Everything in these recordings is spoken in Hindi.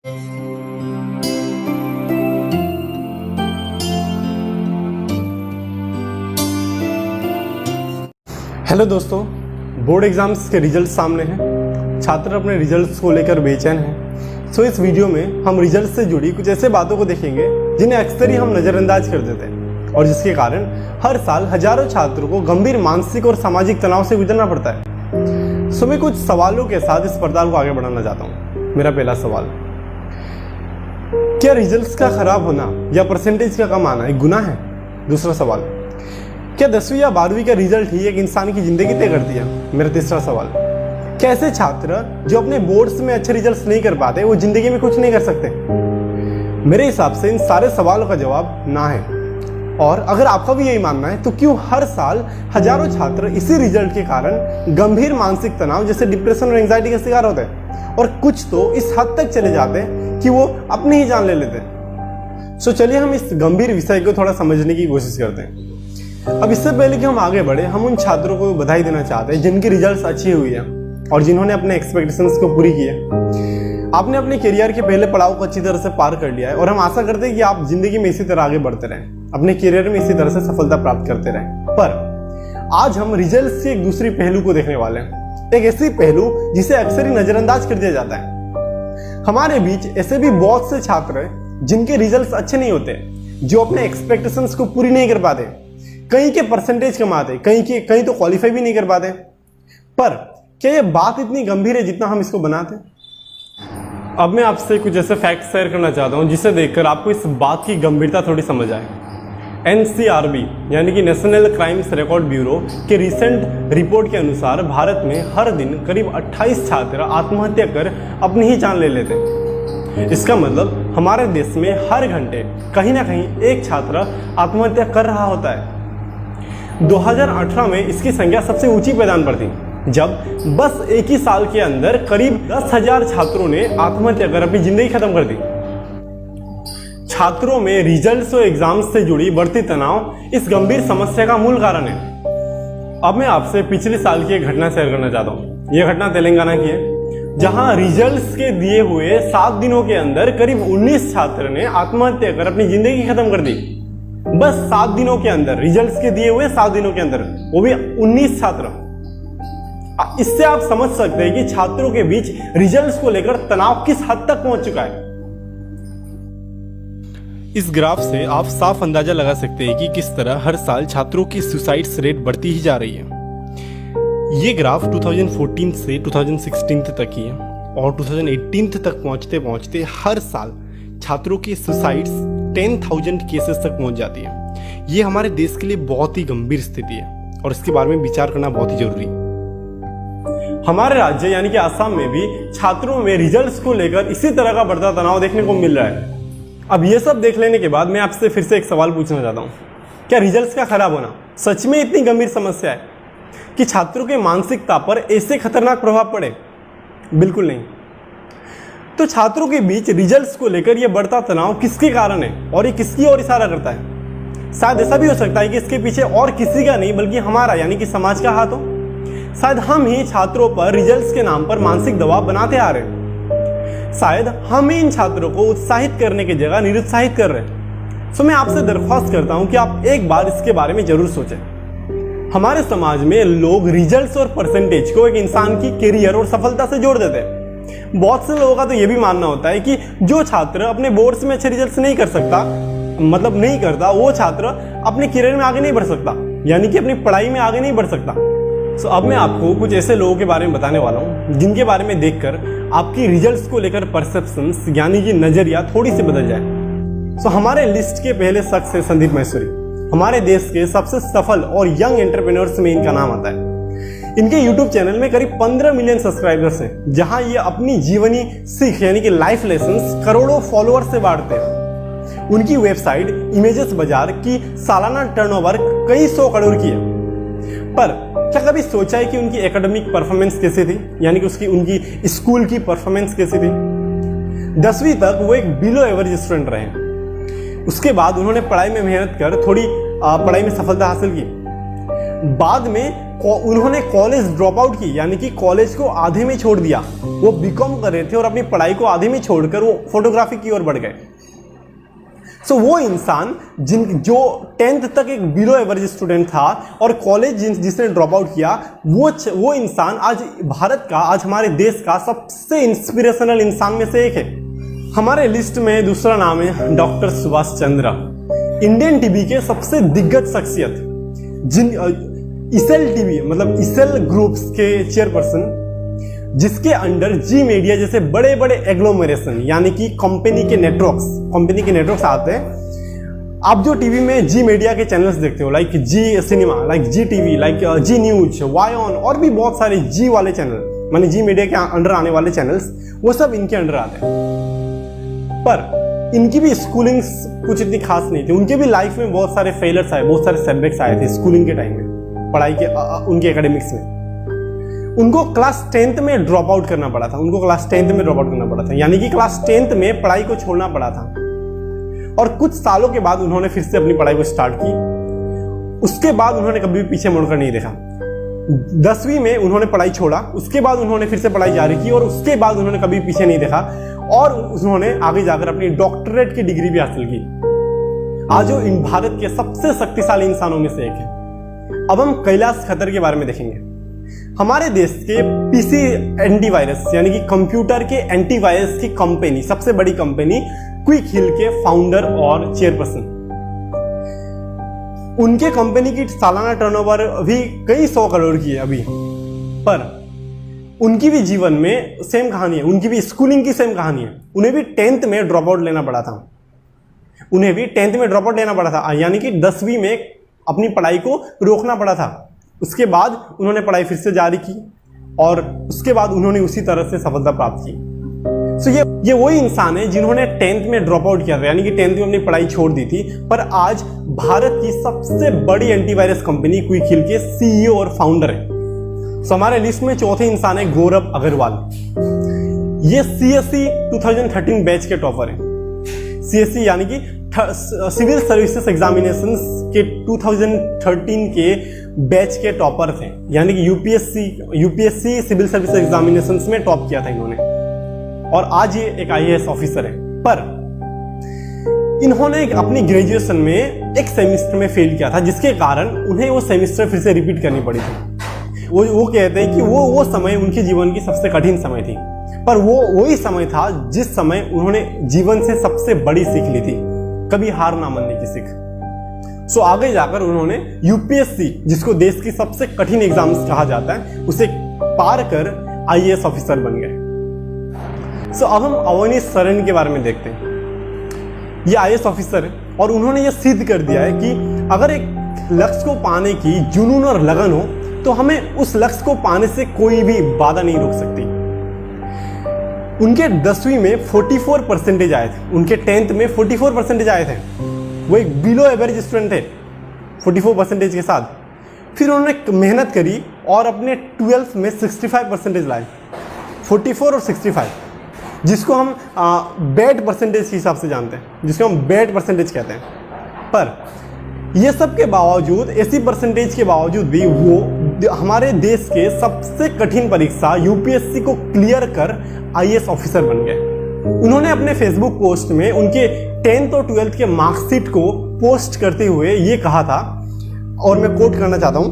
हेलो दोस्तों, बोर्ड एग्जाम्स के रिजल्ट सामने हैं। छात्र अपने रिजल्ट्स को लेकर बेचैन हैं। सो इस वीडियो में हम रिजल्ट से जुड़ी कुछ ऐसे बातों को देखेंगे जिन्हें अक्सर ही हम नज़रअंदाज कर देते हैं और जिसके कारण हर साल हजारों छात्रों को गंभीर मानसिक और सामाजिक तनाव से गुजरना पड़ता है। सो मैं कुछ सवालों के साथ इस पड़ताल को आगे बढ़ाना चाहता हूँ। मेरा पहला सवाल, क्या रिजल्ट्स का खराब होना या परसेंटेज का कम आना एक गुनाह है? दूसरा सवाल, क्या 10वीं या 12वीं का रिजल्ट ही एक इंसान की जिंदगी तय करती है? मेरा तीसरा सवाल, क्या ऐसे छात्र जो अपने बोर्ड्स में अच्छे रिजल्ट्स नहीं कर पाते वो जिंदगी में कुछ नहीं कर सकते? मेरे हिसाब से इन सारे सवालों का जवाब ना है। और अगर आपका भी यही मानना है तो क्यों हर साल हजारों छात्र इसी रिजल्ट के कारण गंभीर मानसिक तनाव जैसे डिप्रेशन और एंजाइटी का शिकार होते हैं और कुछ तो इस हद तक चले जाते हैं कि वो अपनी ही जान ले लेते हैं। सो चलिए हम इस गंभीर विषय को थोड़ा समझने की कोशिश करते हैं। अब इससे पहले कि हम आगे बढ़े, हम उन छात्रों को बधाई देना चाहते हैं जिनकी रिजल्ट्स अच्छी हुई है और जिन्होंने अपने एक्सपेक्टेशंस को पूरी की है। आपने अपने करियर के पहले पड़ाव को अच्छी तरह से पार कर लिया है और हम आशा करते हैं कि आप जिंदगी में इसी तरह आगे बढ़ते रहें, अपने करियर में इसी तरह से सफलता प्राप्त करते रहें। पर आज हम रिजल्ट्स के एक दूसरी पहलू को देखने वाले हैं, एक ऐसी पहलू जिसे अक्सर ही नजरअंदाज कर दिया जाता है। हमारे बीच ऐसे भी बहुत से छात्र हैं जिनके रिजल्ट्स अच्छे नहीं होते, जो अपने एक्सपेक्टेशंस को पूरी नहीं कर पाते, कहीं के परसेंटेज कम आते, कहीं तो क्वालिफाई भी नहीं कर पाते। पर क्या ये बात इतनी गंभीर है जितना हम इसको बनाते? अब मैं आपसे कुछ ऐसे फैक्ट्स शेयर करना चाहता हूं जिसे देखकर आपको इस बात की गंभीरता थोड़ी समझ आए। NCRB यानी कि नेशनल क्राइम्स रिकॉर्ड ब्यूरो के रिसेंट रिपोर्ट के अनुसार भारत में हर दिन करीब 28 छात्र आत्महत्या कर अपनी ही जान ले लेते हैं। इसका मतलब हमारे देश में हर घंटे कहीं ना कहीं एक छात्र आत्महत्या कर रहा होता है। 2018 में इसकी संख्या सबसे ऊंची पैदान पर थी, जब बस एक ही साल के अंदर करीब 10,000 छात्रों ने आत्महत्या कर अपनी जिंदगी खत्म कर दी। छात्रों में रिजल्ट्स और एग्जाम्स से जुड़ी बढ़ती तनाव इस गंभीर समस्या का मूल कारण है। अब मैं आपसे पिछले साल की एक घटना शेयर करना चाहता हूँ। यह घटना तेलंगाना की है, जहां रिजल्ट्स के दिए हुए 7 दिनों के अंदर करीब 19 छात्र ने आत्महत्या कर अपनी जिंदगी खत्म कर दी। बस 7 दिनों के अंदर, रिजल्ट्स के दिए हुए 7 दिनों के अंदर, वो भी 19 छात्र। इससे आप समझ सकते हैं कि छात्रों के बीच रिजल्ट्स को लेकर तनाव किस हद तक पहुंच चुका है। इस ग्राफ से आप साफ अंदाजा लगा सकते हैं कि किस तरह हर साल छात्रों की सुसाइड्स रेट बढ़ती ही जा रही है। ये ग्राफ 2014 से 2016 तक की है और 2018 तक पहुंचते पहुंचते हर साल छात्रों की सुसाइड्स 10,000 केसेस तक पहुंच जाती है। ये हमारे देश के लिए बहुत ही गंभीर स्थिति है और इसके बारे में विचार करना बहुत ही जरूरी है। हमारे राज्य यानी कि आसाम में भी छात्रों में रिजल्ट्स को लेकर इसी तरह का बढ़ता तनाव देखने को मिल रहा है। अब ये सब देख लेने के बाद मैं आपसे फिर से एक सवाल पूछना चाहता हूँ, क्या रिजल्ट्स का खराब होना सच में इतनी गंभीर समस्या है कि छात्रों के मानसिकता पर ऐसे खतरनाक प्रभाव पड़े? बिल्कुल नहीं। तो छात्रों के बीच रिजल्ट्स को लेकर यह बढ़ता तनाव किसके कारण है और ये किसकी ओर इशारा करता है? शायद ऐसा भी हो सकता है कि इसके पीछे और किसी का नहीं बल्कि हमारा यानी कि समाज का हाथ हो। शायद हम ही छात्रों पर रिजल्ट्स के नाम पर मानसिक दबाव बनाते आ रहे हैं। शायद हम ही इन छात्रों को उत्साहित करने की जगह निरुत्साहित कर रहे हैं। सो मैं आपसे दरख्वास्त करता हूं कि आप एक बार इसके बारे में जरूर सोचें। हमारे समाज में लोग रिजल्ट्स और परसेंटेज को एक इंसान की करियर और सफलता से जोड़ देते हैं। बहुत से लोगों का तो यह भी मानना होता है कि जो छात्र अपने बोर्ड्स में अच्छे रिजल्ट्स नहीं कर सकता, मतलब नहीं करता, वो छात्र अपने करियर में आगे नहीं बढ़ सकता, यानी कि अपनी पढ़ाई में आगे नहीं बढ़ सकता। सो अब मैं आपको कुछ ऐसे लोगों के बारे में बताने वाला हूँ जिनके बारे में देखकर आपकी रिजल्ट्स को लेकर परसेप्शंस यानी कि नजरिया थोड़ी सी बदल जाए। सो हमारे लिस्ट के पहले शख्स है संदीप माहेश्वरी। हमारे देश के सबसे सफल और यंग एंटरप्रेन्योर्स में इनका नाम आता है। इनके YouTube चैनल में करीब 15 मिलियन सब्सक्राइबर्स हैं, जहां ये अपनी जीवनी सीख यानी कि लाइफ लेसन्स करोड़ों फॉलोअर्स से बांटते हैं। उनकी वेबसाइट इमेजेस बाजार की सालाना टर्नओवर कई 100 करोड़ की है। पर क्या कभी सोचा है कि उनकी एकेडमिक परफॉर्मेंस कैसी थी, यानी कि उनकी स्कूल की परफॉर्मेंस कैसी थी? 10वीं तक वो एक बिलो एवरेज स्टूडेंट रहे। उसके बाद उन्होंने पढ़ाई में मेहनत कर थोड़ी पढ़ाई में सफलता हासिल की। बाद में उन्होंने कॉलेज ड्रॉप आउट की, यानी कि कॉलेज को आधे में छोड़ दिया। वो बीकॉम कर रहे थे और अपनी पढ़ाई को आधे में छोड़कर वो फोटोग्राफी की ओर बढ़ गए। सो वो इंसान जो 10th तक एक बिलो एवरेज स्टूडेंट था और कॉलेज जिसने ड्रॉप आउट किया, वो इंसान आज भारत का, आज हमारे देश का सबसे इंस्पिरेशनल इंसान में से एक है। हमारे लिस्ट में दूसरा नाम है doctor Subhash Chandra, Indian TV के सबसे दिग्गज शख्सियत, इसेल टीवी मतलब इसेल ग्रुप्स के चेयरपर्सन, जिसके अंडर जी मीडिया जैसे बड़े बड़े एग्लोमरेशन यानी कि कंपनी के नेटवर्क्स आते हैं। आप जो टीवी में जी मीडिया के चैनल्स देखते हो, like Zee cinema, like Zee TV, like Zee news, वाई ऑन और भी बहुत सारे जी वाले चैनल, माने जी मीडिया के अंडर आने वाले चैनल्स, वो सब इनके अंडर आते हैं। पर इनकी भी स्कूलिंग कुछ इतनी खास नहीं थी। उनके भी लाइफ में बहुत सारे फेलियर्स आए, बहुत सारे सेटबैक्स आए थे स्कूलिंग के टाइम में, पढ़ाई के उनके एकेडमिक्स में। उनको क्लास 10th में ड्रॉप आउट करना पड़ा था, यानी कि क्लास 10th में पढ़ाई को छोड़ना पड़ा था। और कुछ सालों के बाद उन्होंने फिर से अपनी पढ़ाई को स्टार्ट की। उसके बाद उन्होंने कभी भी पीछे मुड़कर नहीं देखा। 10वीं में उन्होंने पढ़ाई छोड़ा, उसके बाद उन्होंने फिर से पढ़ाई जारी की और उसके बाद उन्होंने कभी पीछे नहीं देखा और उन्होंने आगे जाकर अपनी डॉक्टरेट की डिग्री भी हासिल की। आज वो इन भारत के सबसे शक्तिशाली इंसानों में से एक है। अब हम कैलाश खट्टर के बारे में देखेंगे। हमारे देश के पीसी एंटीवायरस यानी कि कंप्यूटर के एंटीवायरस की कंपनी, सबसे बड़ी कंपनी क्विक हिल के फाउंडर और चेयरपर्सन। उनके कंपनी की सालाना टर्नओवर भी कई 100 करोड़ की है अभी। पर उनकी भी जीवन में सेम कहानी है, उनकी भी स्कूलिंग की सेम कहानी है। उन्हें भी 10th में ड्रॉप आउट लेना पड़ा था, यानी कि 10वीं में अपनी पढ़ाई को रोकना पड़ा था। उसके बाद उन्होंने पढ़ाई फिर से जारी की और उसके बाद उन्होंने उसी तरह से सफलता प्राप्त की। सो ये वही इंसान है जिन्होंने 10th में ड्रॉप आउट किया था, यानी कि 10th में अपनी पढ़ाई छोड़ दी थी, पर आज भारत की सबसे बड़ी एंटीवायरस कंपनी क्विक हिल के सीईओ और फाउंडर है। सो हमारे लिस्ट में चौथे इंसान है गौरव अग्रवाल। ये सीएससी 2013 बैच के टॉपर है। सीएससी यानी कि सिविल सर्विसेज एग्जामिनेशंस के 2013 के बैच के टॉपर थे, यानी कि यूपीएससी सिविल सर्विस एग्जामिनेशंस में टॉप किया था इन्होंने और आज ये एक आईएएस ऑफिसर है। पर इन्होंने अपनी ग्रेजुएशन में एक सेमेस्टर में फेल किया था, जिसके कारण उन्हें वो सेमेस्टर फिर से रिपीट करनी पड़ी थी। वो कहते हैं कि वो समय उनके जीवन की सबसे कठिन समय थी, पर वो वही समय था जिस समय उन्होंने जीवन से सबसे बड़ी सीख ली थी, कभी हार ना मानने की सीख। सो आगे जाकर उन्होंने यूपीएससी, जिसको देश की सबसे कठिन एग्जाम्स कहा जाता है, उसे पार कर आईएएस ऑफिसर बन गए। सो अब हम अवनीश सरन के बारे में देखते हैं। ये आईएएस ऑफिसर है और उन्होंने ये सिद्ध कर दिया है कि अगर एक लक्ष्य को पाने की जुनून और लगन हो तो हमें उस लक्ष्य को पाने से कोई भी बाधा नहीं रोक सकती। उनके 10वीं में 44% आए थे, उनके 10th में 44% आए थे। वो एक बिलो एवरेज स्टूडेंट थे 44% के साथ। फिर उन्होंने मेहनत करी और अपने 12th में 65% लाए, 44 और 65, जिसको हम बैड परसेंटेज के हिसाब से जानते हैं, जिसको हम बैड परसेंटेज कहते हैं। पर ये सब के बावजूद, ऐसी परसेंटेज के बावजूद भी वो हमारे देश के सबसे कठिन परीक्षा यूपीएससी को क्लियर कर आईएएस ऑफिसर बन गए। उन्होंने अपने फेसबुक पोस्ट में उनके 10th और 12th के मार्कशीट को पोस्ट करते हुए ये कहा था, और मैं कोट करना चाहता हूं,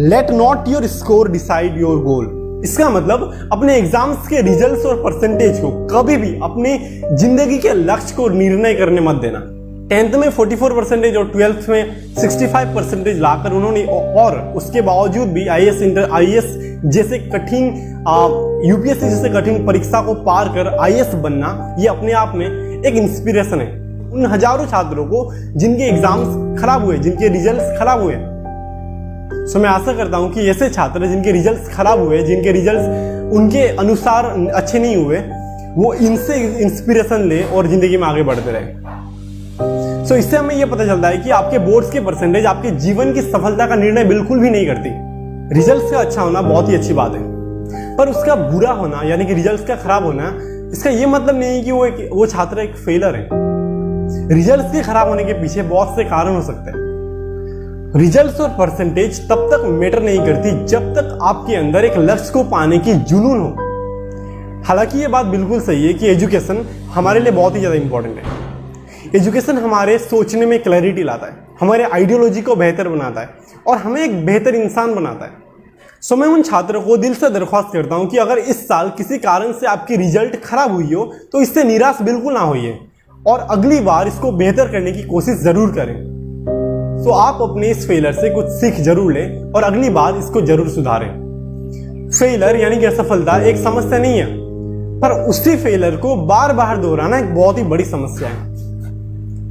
let not your score decide your goal. इसका मतलब अपने एग्जाम्स के रिजल्ट्स और परसेंटेज को कभी भी अपनी जिंदगी के लक्ष्य को निर्णय करने मत देना। 10th में 44% और 12th में 65% लाकर उन्होंने, और उसके बावजूद भी आईएएस जैसे कठिन यूपीएससी जैसे कठिन परीक्षा को पार कर आईएएस बनना, ये अपने आप में एक इंस्पिरेशन है उन हजारों छात्रों को जिनके एग्जाम्स खराब हुए, जिनके रिजल्ट्स खराब हुए। सो मैं आशा करता हूं कि ऐसे छात्र जिनके रिजल्ट्स खराब हुए, जिनके रिजल्ट्स उनके अनुसार अच्छे नहीं हुए, वो इनसे इंस्पिरेशन ले और जिंदगी में आगे बढ़ते रहे। सो इससे हमें यह पता चलता है कि आपके बोर्ड्स के परसेंटेज आपके जीवन की सफलता का निर्णय बिल्कुल भी नहीं करती। रिजल्ट्स का अच्छा होना बहुत ही अच्छी बात है, पर उसका बुरा होना यानी कि रिजल्ट्स का खराब होना, इसका यह मतलब नहीं है कि वो छात्र एक फेलर है। रिजल्ट्स के खराब होने के पीछे बहुत से कारण हो सकते हैं। रिजल्ट्स और परसेंटेज तब तक मैटर नहीं करती जब तक आपके अंदर एक लक्ष्य को पाने की जुनून हो। हालांकि ये बात बिल्कुल सही है कि एजुकेशन हमारे लिए बहुत ही ज़्यादा इंपॉर्टेंट है। एजुकेशन हमारे सोचने में क्लैरिटी लाता है, हमारे आइडियोलॉजी को बेहतर बनाता है और हमें एक बेहतर इंसान बनाता है। सो मैं उन छात्रों को दिल से दरख्वास्त करता हूँ कि अगर इस साल किसी कारण से आपकी रिजल्ट खराब हुई हो तो इससे निराश बिल्कुल ना होइए और अगली बार इसको बेहतर करने की कोशिश ज़रूर करें। सो आप अपने इस फेलियर से कुछ सीख जरूर लें और अगली बार इसको जरूर सुधारें। फेलियर यानी कि असफलता एक समस्या नहीं है, पर उसी फेलियर को बार बार दोहराना एक बहुत ही बड़ी समस्या है।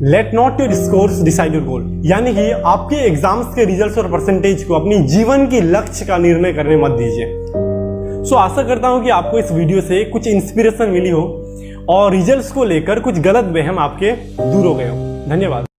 Let not your scores decide your goal, यानी कि आपके एग्जाम्स के रिजल्ट्स और परसेंटेज को अपनी जीवन की लक्ष्य का निर्णय करने मत दीजिए। सो आशा करता हूं कि आपको इस वीडियो से कुछ इंस्पिरेशन मिली हो और रिजल्ट्स को लेकर कुछ गलत वहम आपके दूर हो गए हो। धन्यवाद।